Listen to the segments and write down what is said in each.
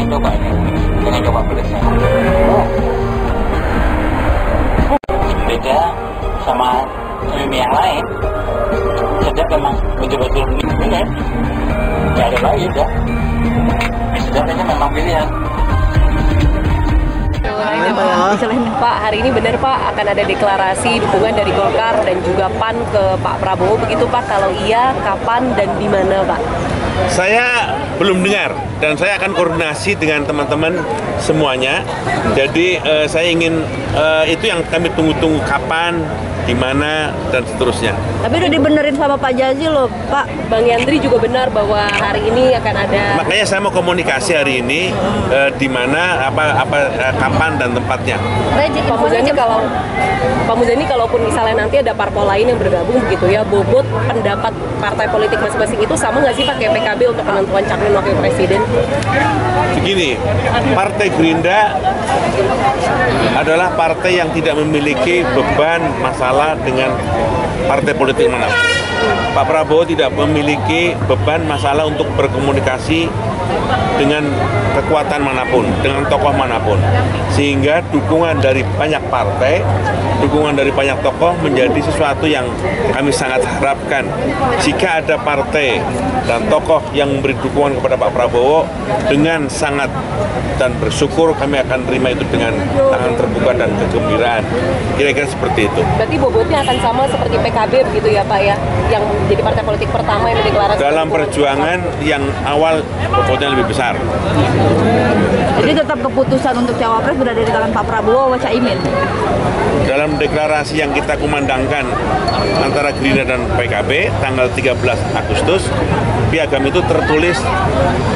coba ini, pengen coba pedasnya. Beda sama mie yang lain. Sedap memang betul-betul benar. Nggak ada lagi udah. Mie sedap ini memang pilihan. Selain Pak, hari ini benar Pak akan ada deklarasi dukungan dari Golkar dan juga PAN ke Pak Prabowo, begitu Pak? Kalau iya, kapan dan di mana Pak? Saya belum dengar dan saya akan koordinasi dengan teman-teman semuanya. Jadi saya ingin itu yang kami tunggu-tunggu, kapan, di mana, dan seterusnya. Tapi udah dibenerin sama Pak Jazil loh Pak. Bang Yandri juga benar bahwa hari ini akan ada. Makanya saya mau komunikasi hari ini di mana, kapan dan tempatnya. Pak Muzani kalaupun misalnya nanti ada parpol lain yang bergabung begitu ya, bobot pendapat partai politik masing-masing itu sama nggak sih Pak kayak PKB untuk penentuan calon wakil presiden? Begini, Partai Gerindra adalah partai yang tidak memiliki beban masalah dengan partai politik manapun. Pak Prabowo tidak memiliki beban masalah untuk berkomunikasi dengan kekuatan manapun, dengan tokoh manapun. Sehingga dukungan dari banyak partai, dukungan dari banyak tokoh menjadi sesuatu yang kami sangat harapkan. Jika ada partai dan tokoh yang memberi dukungan kepada Pak Prabowo dengan sangat dan bersyukur, kami akan terima itu dengan tangan terbuka dan kegembiraan. Kira-kira seperti itu. Berarti bobotnya akan sama seperti PKB begitu ya Pak ya, yang menjadi partai politik pertama yang mendeklarasikan. Dalam perjuangan yang awal bobotnya lebih besar. Jadi tetap keputusan untuk cawapres berada di tangan Pak Prabowo sama Caimin. Dalam deklarasi yang kita kumandangkan antara Gerindra dan PKB tanggal 13 Agustus, piagam itu tertulis,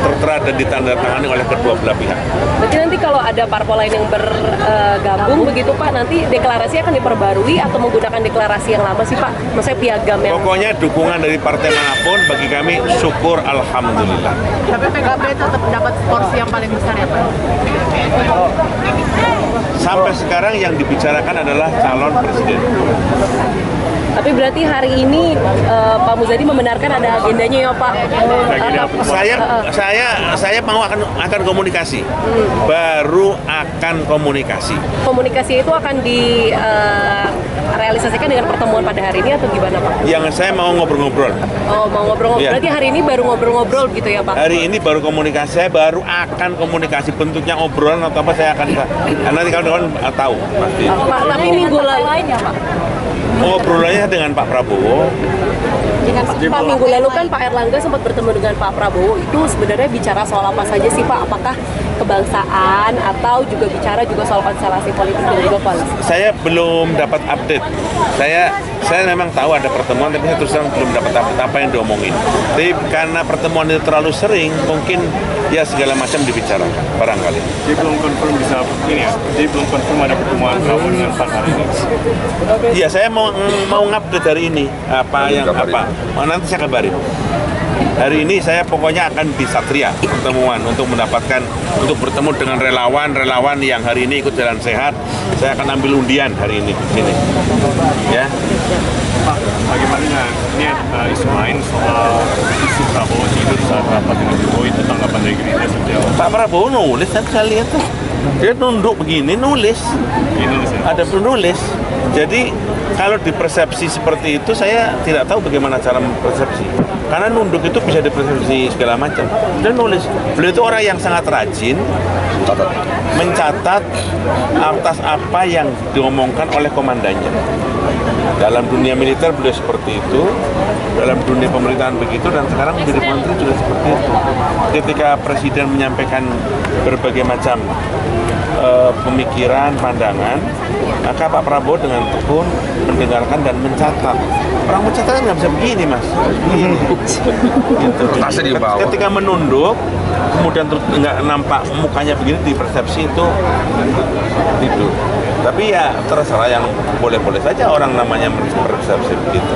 tertera dan ditandatangani oleh kedua belah pihak. Berarti nanti kalau ada parpol lain yang bergabung begitu Pak, nanti deklarasi akan diperbarui atau menggunakan deklarasi yang lama sih Pak? Maksudnya piagam yang... Pokoknya dukungan dari partai manapun bagi kami syukur alhamdulillah. Tapi PKB tetap dapat porsi yang paling besar ya Pak? Sampai sekarang yang dibicarakan adalah calon presiden. Tapi berarti hari ini Pak Muzani membenarkan ada agendanya ya Pak? Saya mau akan komunikasi. Baru akan komunikasi. Komunikasi itu akan direalisasikan dengan pertemuan pada hari ini atau gimana Pak? Yang saya mau ngobrol-ngobrol. Oh, mau ngobrol-ngobrol. Ya. Berarti hari ini baru ngobrol-ngobrol gitu ya Pak? Hari ini baru komunikasi, saya baru akan komunikasi, bentuknya obrolan atau apa saya akan, nanti kawan-kawan tahu pasti. Pak, tapi minggu lalu ya Pak? Obrolannya dengan Pak Prabowo. Pak, minggu lalu kan Pak Erlangga sempat bertemu dengan Pak Prabowo, itu sebenarnya bicara soal apa saja sih Pak? Apakah kebangsaan atau juga bicara juga soal konstelasi politik dan juga koalisi? Saya belum dapat update. Saya memang tahu ada pertemuan, tapi saya terus terang belum dapat update apa yang diomongin. Tapi karena pertemuan itu terlalu sering, mungkin ya segala macam dibicarakan barangkali. Dia belum confirm bisa ini ya. Dia belum confirm ada pertemuan Prabowo dengan PAN hari ini. Iya, saya mau ngupdate hari ini apa. Nanti saya kabarin. Hari ini saya pokoknya akan di Satria pertemuan untuk bertemu dengan relawan yang hari ini ikut jalan sehat. Saya akan ambil undian hari ini di sini. Ya. Pak, bagaimana ini isu lain soal isu Prabowo tidur saat rapat dengan Jokowi, itu tanggapan dari Gerindra seperti apa? Pak Prabowo nulis, saya lihat tuh. Dia nunduk begini, nulis. Ada penulis. Jadi kalau dipersepsi seperti itu, saya tidak tahu bagaimana cara mempersepsi. Karena nunduk itu bisa dipersepsi segala macam. Dan nulis. Beliau itu orang yang sangat rajin mencatat atas apa yang diomongkan oleh komandannya. Dalam dunia militer beliau seperti itu, dalam dunia pemerintahan begitu, dan sekarang menjadi menteri juga seperti itu. Ketika presiden menyampaikan berbagai macam pemikiran, pandangan, maka Pak Prabowo dengan tekun mendengarkan dan mencatat. Orang mencatat nggak bisa begini, Mas. Begini. Gitu. Ketika menunduk, kemudian terus nggak nampak mukanya begini, di persepsi itu. Tapi ya terserah, yang boleh-boleh saja orang namanya persepsi begitu.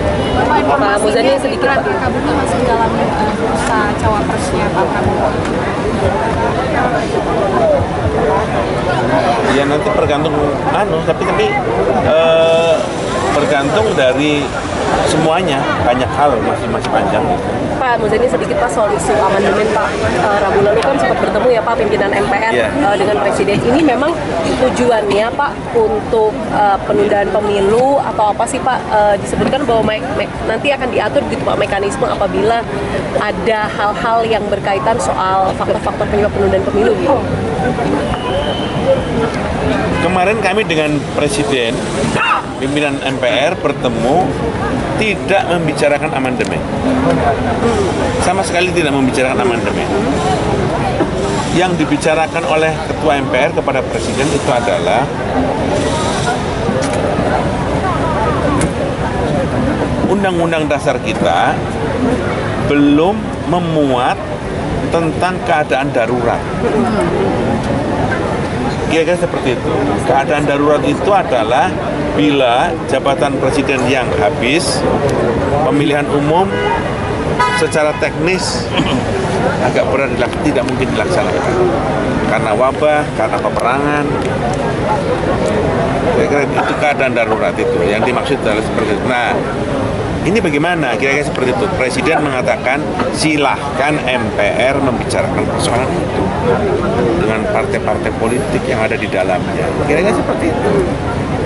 Pak Muzani sedikit Pak. Kabutnya masih dalam bursa cawapresnya Pak Prabowo. Ya nanti tergantung tapi bergantung dari semuanya, banyak hal masih panjang. Pak Muzani, sedikit Pak soal isu amandemen Pak. Rabu lalu kan sempat bertemu ya Pak pimpinan MPR dengan Presiden. Ini memang tujuannya Pak untuk penundaan pemilu atau apa sih Pak? Disebutkan bahwa nanti akan diatur gitu Pak mekanisme apabila ada hal-hal yang berkaitan soal faktor-faktor penyebab penundaan pemilu gitu. Kemarin kami dengan Presiden, pimpinan MPR bertemu, tidak membicarakan amandemen. Sama sekali tidak membicarakan amandemen. Yang dibicarakan oleh Ketua MPR kepada Presiden itu adalah Undang-Undang Dasar kita belum memuat tentang keadaan darurat. Kira-kira seperti itu. Keadaan darurat itu adalah bila jabatan presiden yang habis, pemilihan umum secara teknis agak berat tidak mungkin dilaksanakan karena wabah, karena peperangan. Kira-kira itu keadaan darurat itu yang dimaksud adalah seperti itu. Nah, ini bagaimana? Kira-kira seperti itu. Presiden mengatakan silahkan MPR membicarakan persoalan itu dengan partai-partai politik yang ada di dalamnya. Kira-kira seperti itu.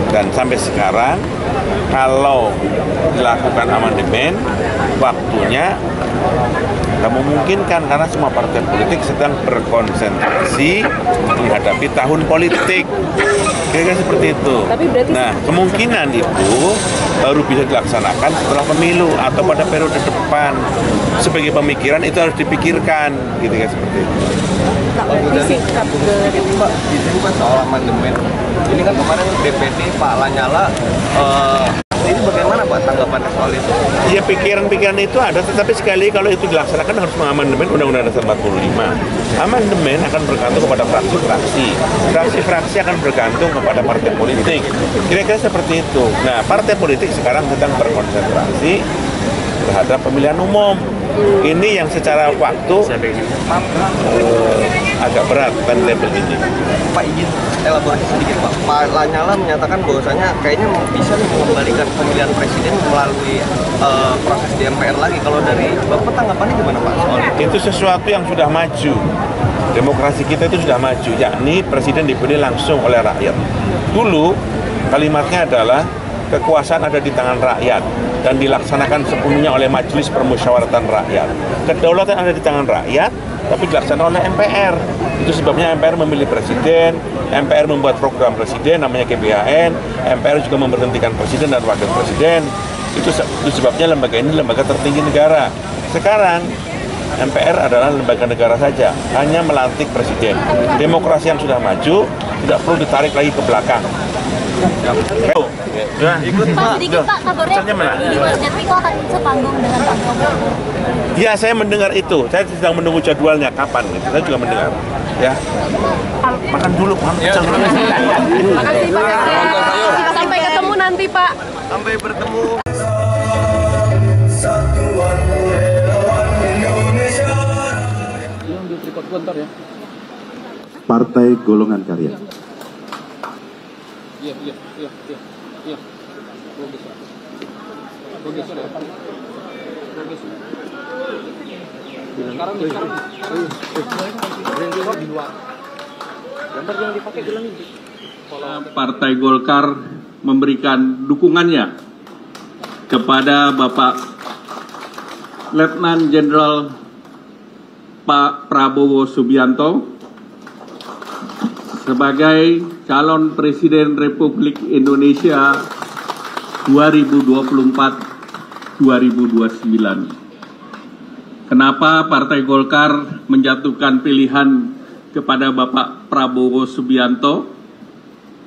Dan sampai sekarang, kalau dilakukan amandemen, waktunya tak memungkinkan karena semua partai politik sedang berkonsentrasi menghadapi tahun politik. Kira-kira seperti itu. Nah, kemungkinan itu baru bisa dilaksanakan setelah pemilu atau pada periode depan. Sebagai pemikiran itu harus dipikirkan, gitu kan seperti itu. Pak, itu bukan soal amandemen. Ini kan kemarin DPD Pak Lanyala, ini bagaimana Pak tanggapannya soal itu? Ya pikiran-pikiran itu ada, tetapi sekali kalau itu dilaksanakan harus mengamandemen Undang-Undang Dasar 45. Amandemen akan bergantung kepada fraksi-fraksi. Fraksi-fraksi akan bergantung kepada partai politik. Kira-kira seperti itu. Nah, partai politik sekarang sedang berkonsentrasi terhadap pemilihan umum. Ini yang secara waktu agak berat timetable ini. Pak, izin elaborasi sedikit Pak. Pak Lanyala menyatakan bahwasanya kayaknya bisa mengembalikan pemilihan presiden melalui proses di MPR lagi. Kalau dari Bapak tanggapannya gimana Pak soal itu? Itu sesuatu yang sudah maju. Demokrasi kita itu sudah maju, yakni presiden dipilih langsung oleh rakyat. Dulu kalimatnya adalah kekuasaan ada di tangan rakyat dan dilaksanakan sepenuhnya oleh Majelis Permusyawaratan Rakyat. Kedaulatan ada di tangan rakyat, tapi dilaksanakan oleh MPR. Itu sebabnya MPR memilih presiden, MPR membuat program presiden namanya GBHN, MPR juga memberhentikan presiden dan wakil presiden. Itu sebabnya lembaga ini lembaga tertinggi negara. Sekarang MPR adalah lembaga negara saja, hanya melantik presiden. Demokrasi yang sudah maju tidak perlu ditarik lagi ke belakang. Ikut Pak, sedikit Pak, kabarnya Budi Wasetriko akan sepanggung dengan Pak Prabowo. Ya, saya mendengar itu. Saya sedang menunggu jadwalnya kapan. Saya juga mendengar. Ya, makan dulu, Makasih Pak. Sampai ketemu nanti Pak. Sampai bertemu. Partai Golongan Karya. Partai Golkar memberikan dukungannya kepada Bapak Letnan Jenderal Pak Prabowo Subianto sebagai calon Presiden Republik Indonesia 2024-2029. Kenapa Partai Golkar menjatuhkan pilihan kepada Bapak Prabowo Subianto?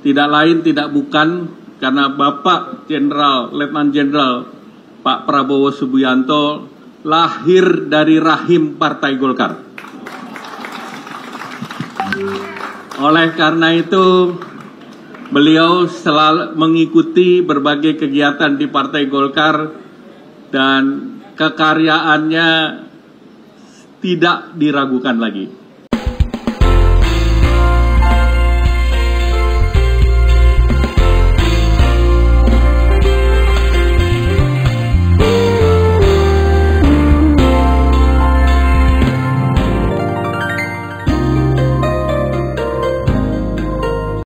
Tidak lain tidak bukan karena Bapak Letnan Jenderal Pak Prabowo Subianto lahir dari rahim Partai Golkar. Oleh karena itu, beliau selalu mengikuti berbagai kegiatan di Partai Golkar dan kekaryaannya tidak diragukan lagi.